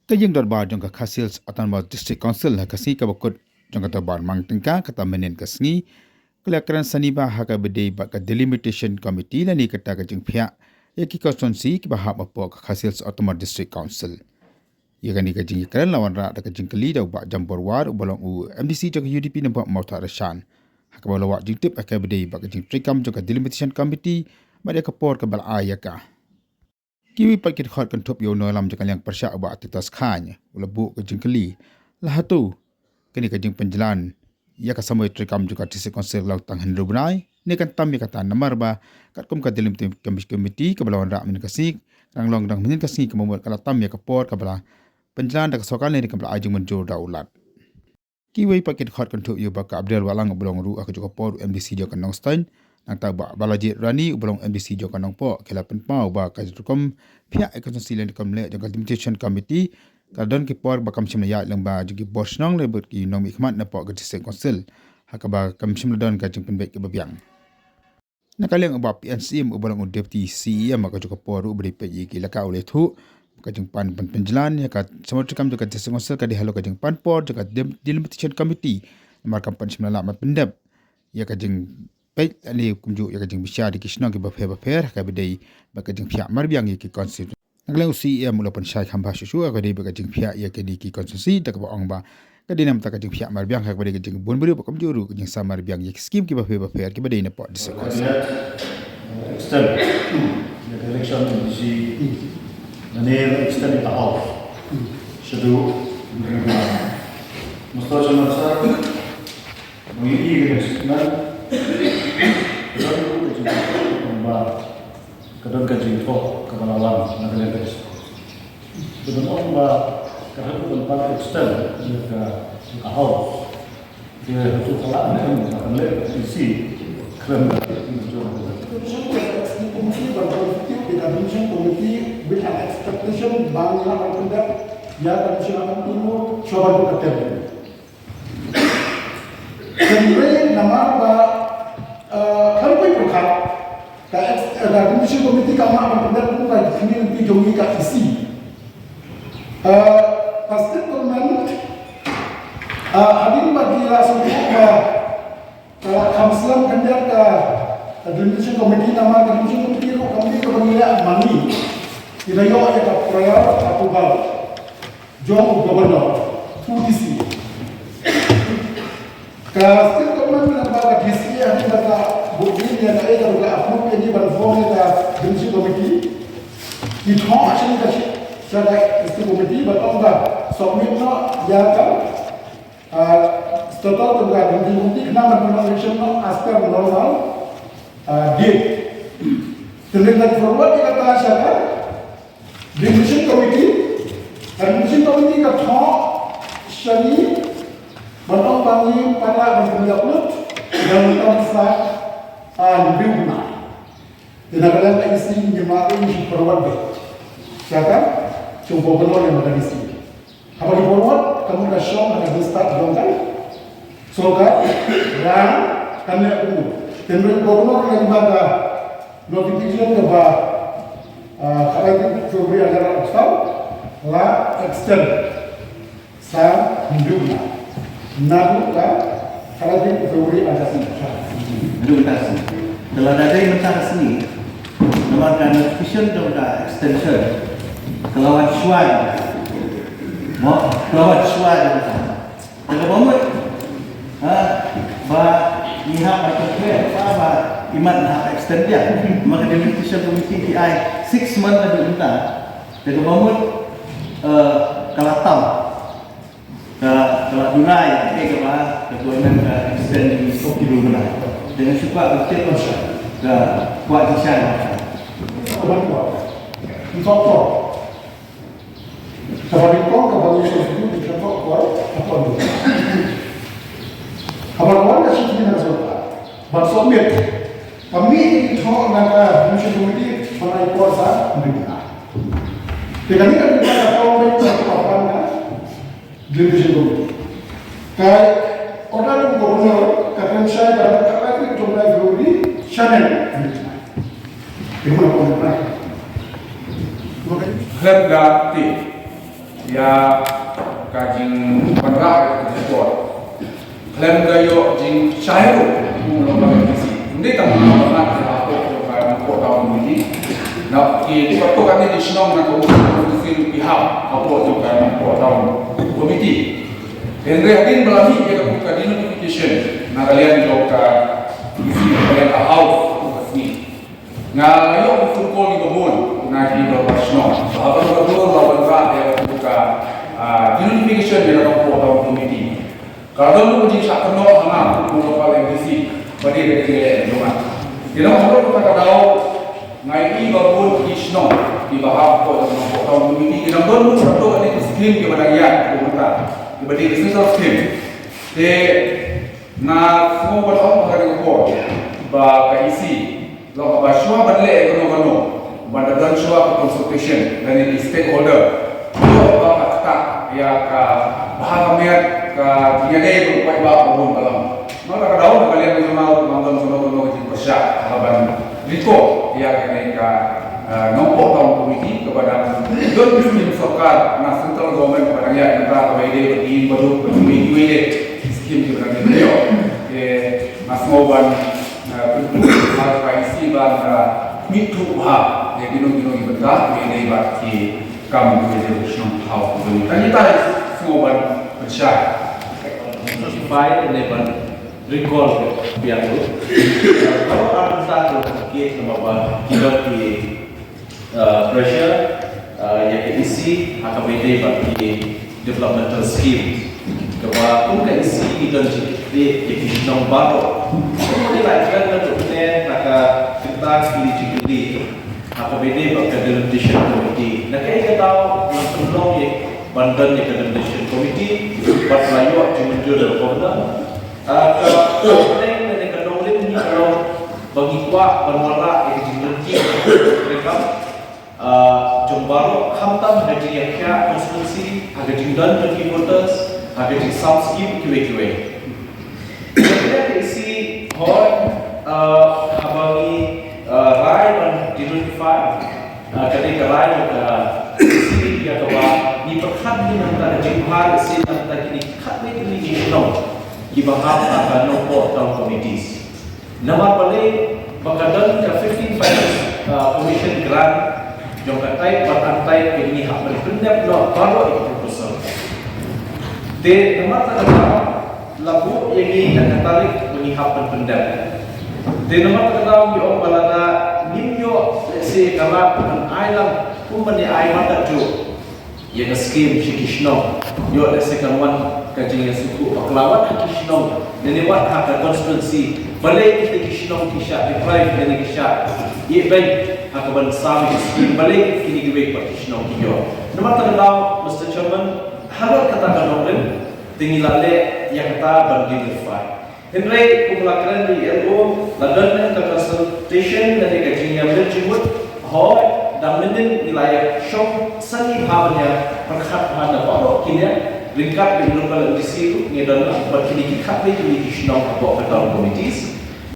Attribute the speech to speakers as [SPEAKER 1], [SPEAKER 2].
[SPEAKER 1] Kajing darbar jangka Khasils Autonomous District Council kasih kabakut jangka tabar mang tengka kata menen kasngi kelakaran saniba haka bedai bak delimitation committee lani kata kajing pihak yaki konstituensi ki bahap apa Khasils Autonomous District Council. Ia kani kajing ikran lawan rak da kajing keli da bak jambor war ubalong MDC jangka UDP nampak mauta rashan. Haka balawak jing tip haka bedai bak kajing trikam jangka delimitation committee madia kapor ke bal ayaka. Kiwi pakit khot kentup yo no lam jakal yang persyak ba atitas khanya ulabu ke jengkeli lahatu kini kajing penjalan ya kasamoi trikam juga tisi konser lau tang hendro bunai ni kan tam ya kata namar ba kat kum ka dilim komiti ke balawan rak min kasik rang long dang min kasik ke membuat kala tam ya kapor ke bala penjalan dak sokal ni ke bala ajing menjur daulat Kiwi pakit khot kentup yo ba ka Abdul Walang belong ru aku juga por MDC jo kan Nongstein nang tabak balajit rani ubelong MDC jo kanong po kela penpau ba kajukom pihak konstitusi lan komle jangka limitation committee kadon ki por ba kamsim ya lang ba jigi bos nong lebut ki nom ikmat na po gadise konsil hakaba kamsim ladon ka jing penbek ke babiang nakaleng ba PNCM ubelong deputy CEM ka jo por ubri pe ki laka oleh thu ka jing pan penjalan ya ka samotrikam jo ka gadise konsil ka dihalo ka jing pan por jangka delimitation committee mar kampan simla mat pendap ya ka jing baik ani kumju ya kajing bisya di kisna ke bafer ka bedai ba kajing pihak marbiang ki konstitusi naglang CEM mula pan syai khamba susu ka dei ba kajing pihak ya ke di ki konstitusi tak ba ong ba ka dinam tak kajing pihak marbiang ka bedai kajing bun beri ba kumju kajing sa marbiang ya skim ki bafer ki bedai na po dise
[SPEAKER 2] extend the election di manera extend ta off schedule mustafa masa mengi kan kadang kaji tok kepalawan negara itu. Betul ba kadang tempat extend ke house dia itu kalau ni akan lihat isi keren komisi berpolitik dengan komisi with an expectation bangsa akan dapat ya komisi akan tunggu coba berkata. Kemudian nama ba harus berkat ada komisi komiti kamar berpendapat bukan ini nanti jongi kat isi. Pasti teman hadir bagi langsung kamslam kandidat ke komisi komiti nama komisi komiti itu kami kepentingan mani tidak yo ada proyek atau bal jom gubernur UDC. Kalau teman lembaga DC yang kita bukti yang ada juga approve yang dibangun oleh komisi komiti itu macam ni saya komisi komiti betul tak submit no ya kan total juga komisi komiti kena menolak no aspek normal date tentang forward kita kata siapa komisi komiti kata shani Batang bangi para berpendapat dan bangsa lebih benar. Tidak ada lagi sih jemaah ini perwad. Siapa? Coba benar yang ada di sini. Apa di perwad? Kamu dah show ada start dong kan? So kan? Dan kami aku tembel gubernur yang baga notification ke kalau itu Februari agar start lah extend saya hidup. Namun kalau di Februari ada sini. Kalau ada yang mencari sini, nama dan notification dan extension, kelawan suai, kelawan suai dengan moment, ihap atau apa iman hak extend dia, maka notification komiti TI 6 months lebih minta, dengan moment kalau tahu. Kalau dunai, ketuanan extend di Tokyo dunai dengan suka betul ke kuat disana. Di Tokyo, kalau di Tokyo itu di Tokyo kuat apa tu? Kalau kuat dah sih tidak sebab. Bersumit, kami di Tokyo nak komisi menaik kuasa mereka. Dengan ini kita tahu mereka apa division komiti. Kai orang gubernur kata saya dalam kata itu jumlah Februari Chanel. Itu apa yang
[SPEAKER 3] Hergati ya kajing panra ke support klaim gayo jing chairu lo bagi hindi tang mga ako ko taon ni na ki ko kan ni sinong na ko sin pihak ako to kan ko taon committee Henry Adin belami dia ke notification na kalian jo ka isi kalian ka house ni nga yo full call ni gabon na di do pasno sahabat gabon lawan ra dia buka notification dia ka ko taon committee kalau lu di sak keno hanga ko ka MDC bagi dia rumah dia mau ko ka daw ngai i gabon isno di bahag ko taon committee dia gabon mo to ani scheme ke badaya ko mata Ibadi business scheme, de na semua orang makan ko ba kaisi, lo ba shua badle ekonomi, badadan shua consultation dan ini stakeholder, yo ba kata ya ka bahagian ka dia ni berupaya ba pun dalam. Maka kadang kalian mengenal mantan sono di persya, kaban Riko ya kene ka nombor tahun komiti kepada don bisnis sokar na central government kepada ya kita kawai di baru ini skim di mana beliau mas moban penduduk kaisi ban mitu ha ya gino ibadah ini bagi kamu di sini tahu dan kita semua ban percaya
[SPEAKER 4] notify dan recall pihak itu kalau ada satu kes nama kita di pressure yang isi AKBD bagi developmental scheme kepada pun isi itu jadi yang baru kemudian lagi untuk kita pilih jadi AKBD bagi delimitation committee nak kita tahu yang penuh ye bandan ye delimitation committee buat layu cuma jual korban kalau ini kalau ini kalau bagi kuat berwarna yang dimiliki mereka Jombaru hamtam haji yang kaya konstitusi agak jingdan bagi voters agak jing sound scheme kiwe. Kita isi hoi habagi rai dan dinotify ketika rai ke isi dia kawa di perkhidmatan di antara jemhar isi antara kini khidmat ini dikenal di bahas akan nombor tahun committees. Nama balik bakadan ke 15 finance commission grant yang katai patantai ini hak berpendap lo baru itu proposal. De nomor terkena lagu yang ini dan tarik menihap berpendap. De nomor terkena yang balada nimyo si kama an ailam umani ai mata jo yang scheme sikishno yo se kanwan kajing suku aklawan sikishno dan wat hak constituency balik kita kisno kisah deprive dan kisah ye baik akaban sami scheme balik kini gibe kisno kiyo nama terlalu Mr. Chairman habar kata kanongren tinggi lale yang kata bandingify Henry kumulakan di LO ladan ke consultation dari kajing yang berjumut ho daminin wilayah syok sani bhavanya perkhat pada baru kini lingkap di local DC ngedon buat kini khat ni kisno apa tahun committees